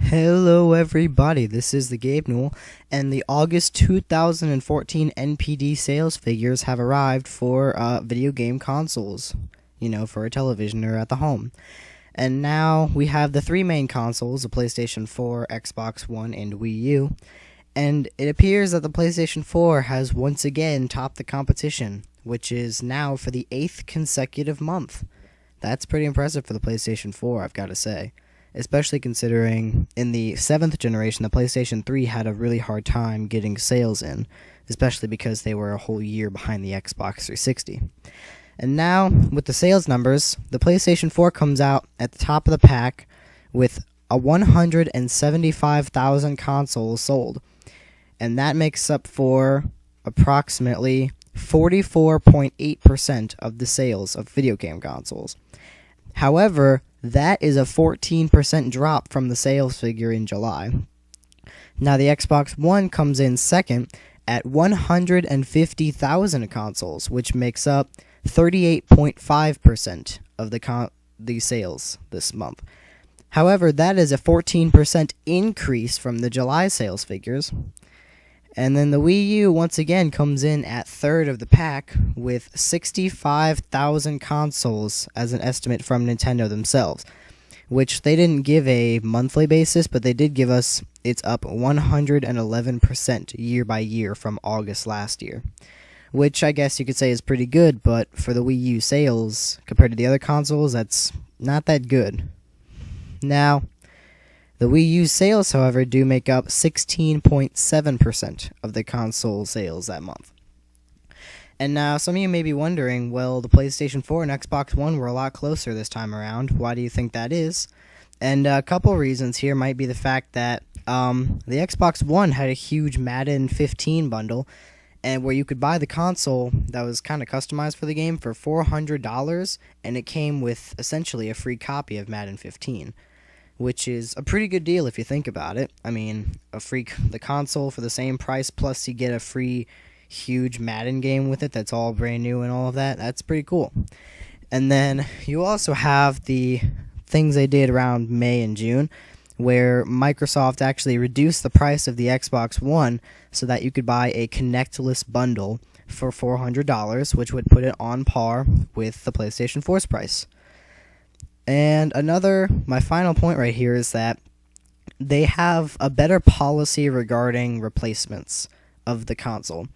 Hello everybody, this is the Gabe Newell, and the August 2014 NPD sales figures have arrived for video game consoles, for a television or at the home. And now we have the three main consoles, the PlayStation 4, Xbox One, and Wii U, and it appears that the PlayStation 4 has once again topped the competition, which is now for the 8th consecutive month. That's pretty impressive for the PlayStation 4, I've got to say. Especially considering in the 7th generation, the PlayStation 3 had a really hard time getting sales in, especially because they were a whole year behind the Xbox 360. And now, with the sales numbers, the PlayStation 4 comes out at the top of the pack with 175,000 consoles sold. And that makes up for approximately 44.8% of the sales of video game consoles. However, that is a 14% drop from the sales figure in July. Now, the Xbox One comes in second at 150,000 consoles, which makes up 38.5% of the sales this month. However, that is a 14% increase from the July sales figures. And then the Wii U once again comes in at third of the pack with 65,000 consoles as an estimate from Nintendo themselves, which they didn't give a monthly basis, but they did give us it's up 111% year by year from August last year, which I guess you could say is pretty good, but for the Wii U sales compared to the other consoles, that's not that good. Now, the Wii U sales, however, do make up 16.7% of the console sales that month. And now, some of you may be wondering, well, the PlayStation 4 and Xbox One were a lot closer this time around. Why do you think that is? And a couple reasons here might be the fact that the Xbox One had a huge Madden 15 bundle, and where you could buy the console that was kind of customized for the game for $400, and it came with essentially a free copy of Madden 15. Which is a pretty good deal if you think about it. I mean, the console for the same price, plus you get a free huge Madden game with it that's all brand new and all of that. That's pretty cool. And then you also have the things they did around May and June, where Microsoft actually reduced the price of the Xbox One so that you could buy a connectless bundle for $400, which would put it on par with the PlayStation 4's price. And my final point right here is that they have a better policy regarding replacements of the console.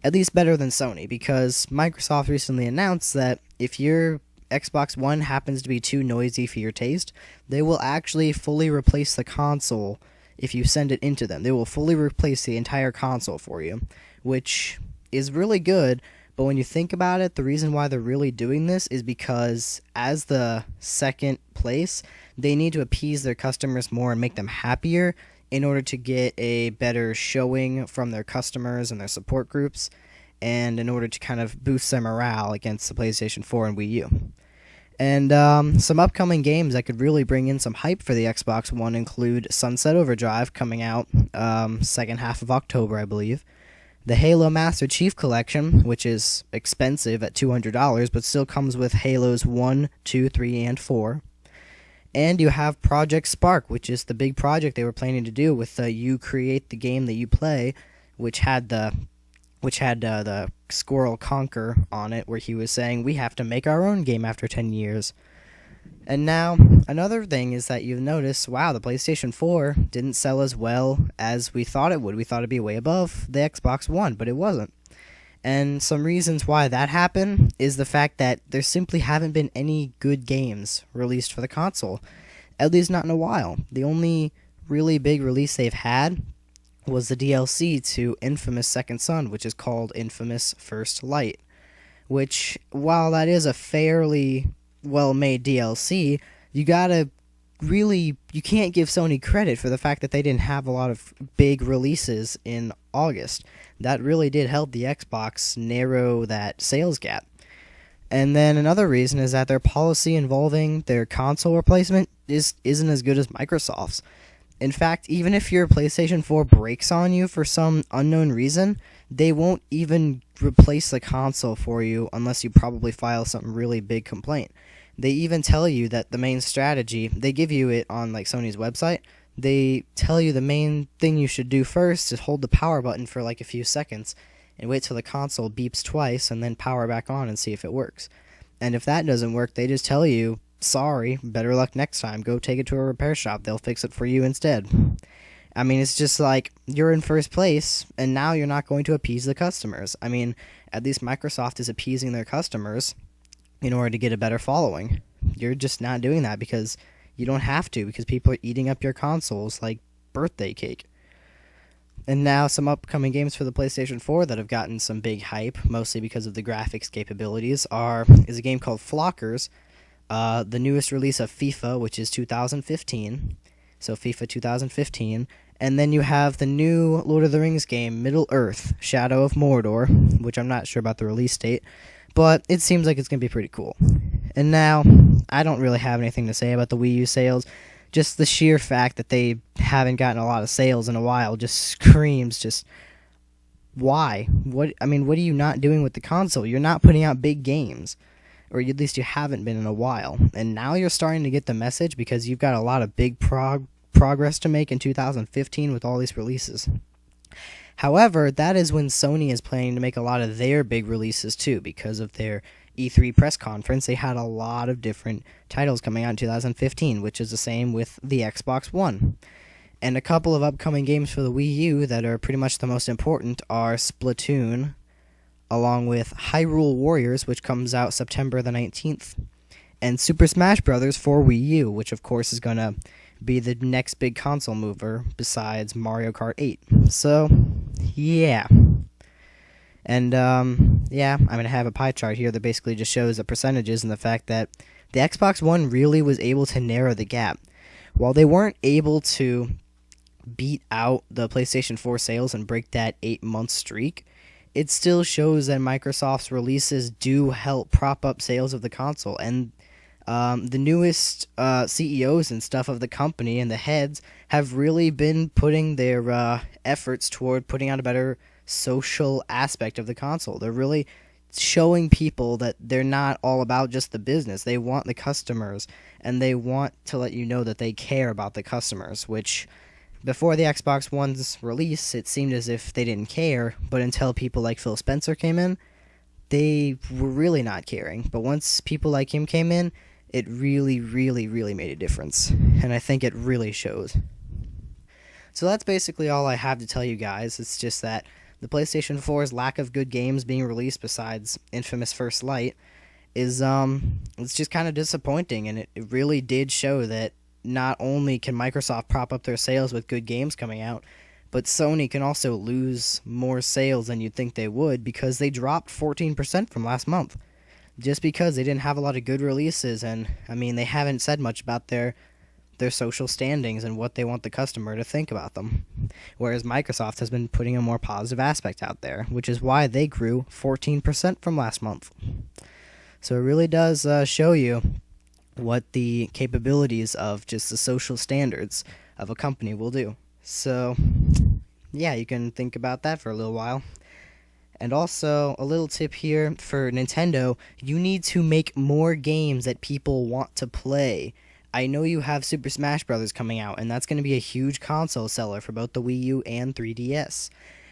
At least better than Sony, because Microsoft recently announced that if your Xbox One happens to be too noisy for your taste, they will actually fully replace the console if you send it into them. They will fully replace the entire console for you, which is really good. But when you think about it, the reason why they're really doing this is because as the second place, they need to appease their customers more and make them happier in order to get a better showing from their customers and their support groups, and in order to kind of boost their morale against the PlayStation 4 and Wii U. And some upcoming games that could really bring in some hype for the Xbox One include Sunset Overdrive coming out second half of October, I believe. The Halo Master Chief Collection, which is expensive at $200, but still comes with Halos 1, 2, 3, and 4. And you have Project Spark, which is the big project they were planning to do with You Create the Game That You Play, which had the Squirrel Conquer on it, where he was saying, we have to make our own game after 10 years. And now, another thing is that you've noticed, wow, the PlayStation 4 didn't sell as well as we thought it would. We thought it'd be way above the Xbox One, but it wasn't. And some reasons why that happened is the fact that there simply haven't been any good games released for the console, at least not in a while. The only really big release they've had was the DLC to Infamous Second Son, which is called Infamous First Light, which, while that is a fairly well-made DLC, you can't give Sony credit for the fact that they didn't have a lot of big releases in August. That really did help the Xbox narrow that sales gap. And then another reason is that their policy involving their console replacement isn't as good as Microsoft's. In fact, even if your PlayStation 4 breaks on you for some unknown reason, they won't even replace the console for you unless you probably file some really big complaint. They even tell you that the main strategy, they give you it on like Sony's website, they tell you the main thing you should do first is hold the power button for like a few seconds and wait till the console beeps twice and then power back on and see if it works. And if that doesn't work, they just tell you, sorry, better luck next time. Go take it to a repair shop. They'll fix it for you instead. I mean, it's just like you're in first place, and now you're not going to appease the customers. I mean, at least Microsoft is appeasing their customers in order to get a better following. You're just not doing that because you don't have to, because people are eating up your consoles like birthday cake. And now some upcoming games for the PlayStation 4 that have gotten some big hype, mostly because of the graphics capabilities, is a game called Flockers, the newest release of FIFA, which is 2015, so FIFA 2015, and then you have the new Lord of the Rings game, Middle-earth: Shadow of Mordor, which I'm not sure about the release date, but it seems like it's going to be pretty cool. And now, I don't really have anything to say about the Wii U sales. Just the sheer fact that they haven't gotten a lot of sales in a while just screams just, why? What are you not doing with the console? You're not putting out big games, or at least you haven't been in a while. And now you're starting to get the message because you've got a lot of big progress to make in 2015 with all these releases. However, that is when Sony is planning to make a lot of their big releases too, because of their E3 press conference. They had a lot of different titles coming out in 2015, which is the same with the Xbox One. And a couple of upcoming games for the Wii U that are pretty much the most important are Splatoon, along with Hyrule Warriors, which comes out September the 19th, and Super Smash Bros. For Wii U, which of course is going to be the next big console mover besides Mario Kart 8. So, yeah. And, I'm going to have a pie chart here that basically just shows the percentages and the fact that the Xbox One really was able to narrow the gap. While they weren't able to beat out the PlayStation 4 sales and break that 8-month streak, it still shows that Microsoft's releases do help prop up sales of the console. And the newest CEOs and stuff of the company and the heads have really been putting their efforts toward putting out a better social aspect of the console. They're really showing people that they're not all about just the business. They want the customers, and they want to let you know that they care about the customers, which before the Xbox One's release, it seemed as if they didn't care, but until people like Phil Spencer came in, they were really not caring. But once people like him came in, it really, really, really made a difference, and I think it really shows. So that's basically all I have to tell you guys. It's just that the PlayStation 4's lack of good games being released besides infamous First Light is, it's just kind of disappointing, and it really did show that not only can Microsoft prop up their sales with good games coming out, but Sony can also lose more sales than you'd think they would because they dropped 14% from last month. Just because they didn't have a lot of good releases, and, they haven't said much about their social standings and what they want the customer to think about them. Whereas Microsoft has been putting a more positive aspect out there, which is why they grew 14% from last month. So it really does show you what the capabilities of just the social standards of a company will do. So, yeah, you can think about that for a little while. And also, a little tip here for Nintendo, you need to make more games that people want to play. I know you have Super Smash Bros. Coming out, and that's going to be a huge console seller for both the Wii U and 3DS.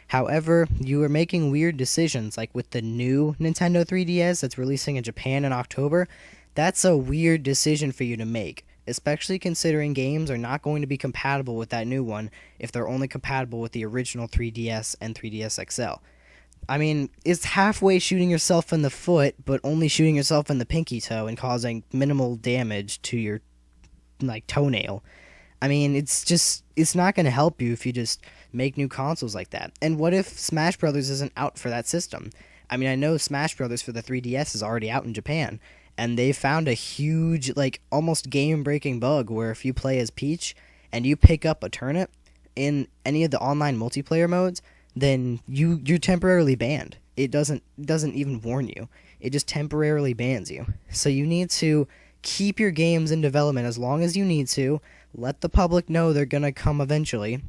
However, you are making weird decisions, like with the new Nintendo 3DS that's releasing in Japan in October. That's a weird decision for you to make, especially considering games are not going to be compatible with that new one if they're only compatible with the original 3DS and 3DS XL. It's halfway shooting yourself in the foot, but only shooting yourself in the pinky toe and causing minimal damage to your toenail. It's not going to help you if you just make new consoles like that. And what if Smash Brothers isn't out for that system? I know Smash Brothers for the 3DS is already out in Japan, and they found a huge, almost game-breaking bug where if you play as Peach and you pick up a turnip in any of the online multiplayer modes, then you're temporarily banned. It doesn't even warn you. It just temporarily bans you. So you need to keep your games in development as long as you need to. Let the public know they're going to come eventually.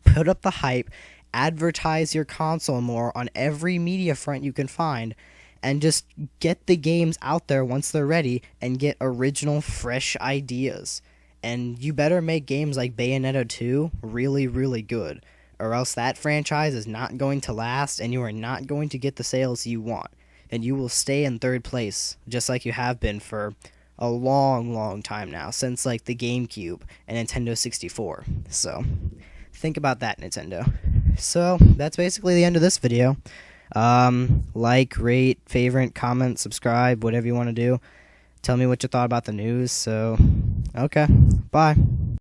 Put up the hype. Advertise your console more on every media front you can find. And just get the games out there once they're ready and get original, fresh ideas. And you better make games like Bayonetta 2 really, really good, or else that franchise is not going to last, and you are not going to get the sales you want. And you will stay in third place, just like you have been for a long, long time now, since like the GameCube and Nintendo 64. So, think about that, Nintendo. So, that's basically the end of this video. Like, rate, favorite, comment, subscribe, whatever you want to do. Tell me what you thought about the news. So, okay, bye.